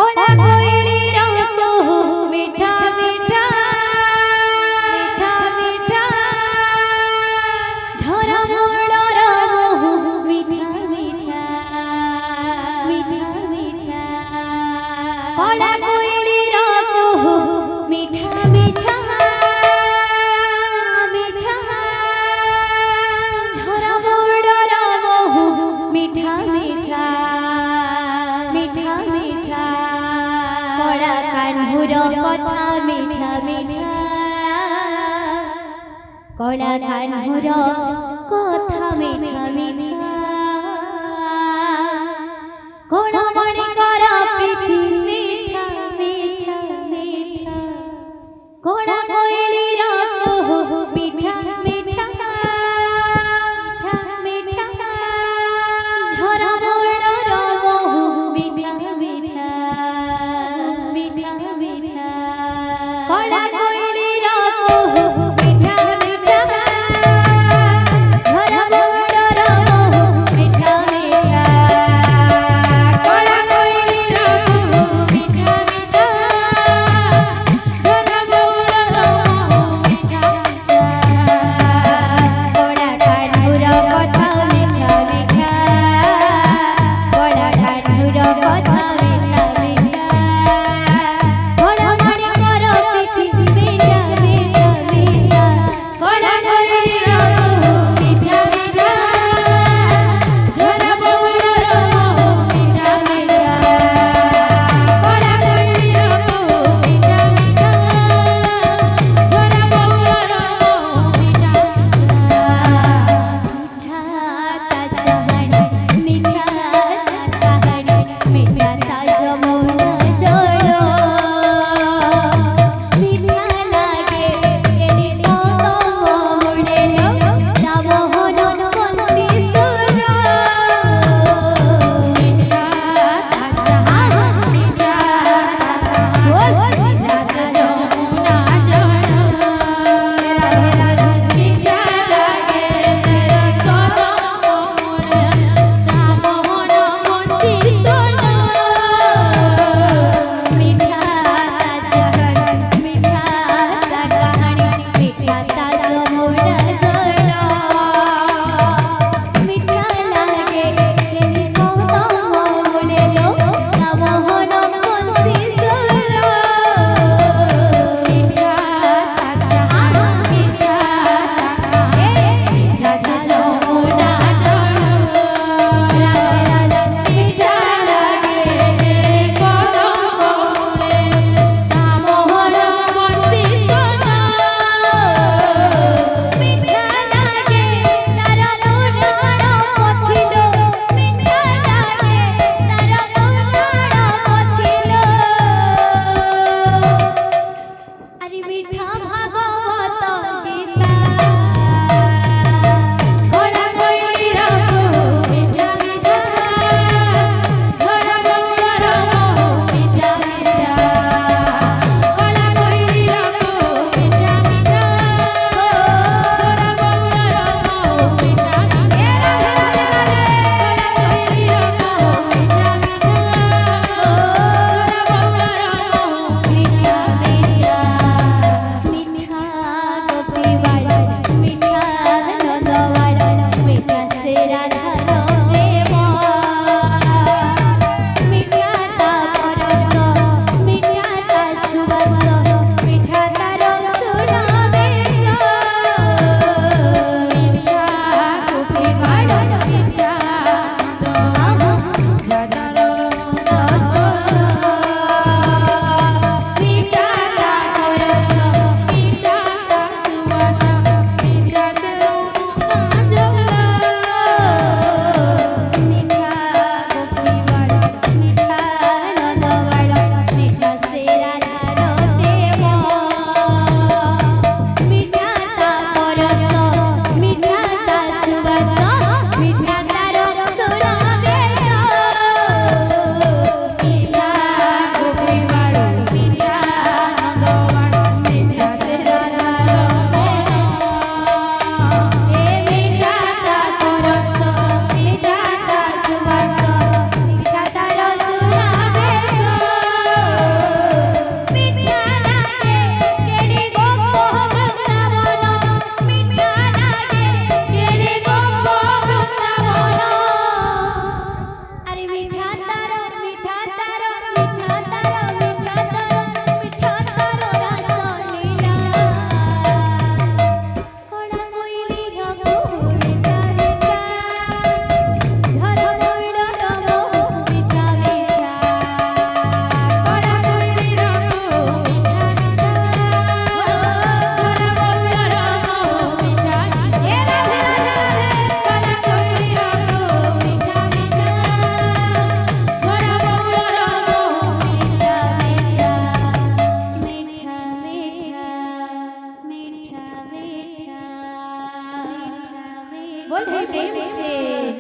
कड़ा कोयली रंग मीठा मीठा मीठा मीठा झरा मोड़र मीठा मीठा मीठा मीठा कड़ा कोयली रंग मीठा मीठा मीठा झरा मोड़र मीठा मीठा मीठा मीठा कड़ा कान्हुर कथा मीठा मीठा कड़ा कान्हुर कथा मीठा मीठा कोण मणिकर प्रीति मीठा मीठा मीठा कोड़ा कोयली रात मीठा मीठा मीठा मीठा झरा मोड़र मीठा मीठा मीठा मीठा कोड़ा कोयली रात मीठा मीठा झरा मोड़र मीठा मीठा कोड़ा कोयली रात मीठा मीठा झरा मोड़र मीठा कोड़ा कान्हुर कथा मीठा मीठा कोड़ा कान्हुर कथा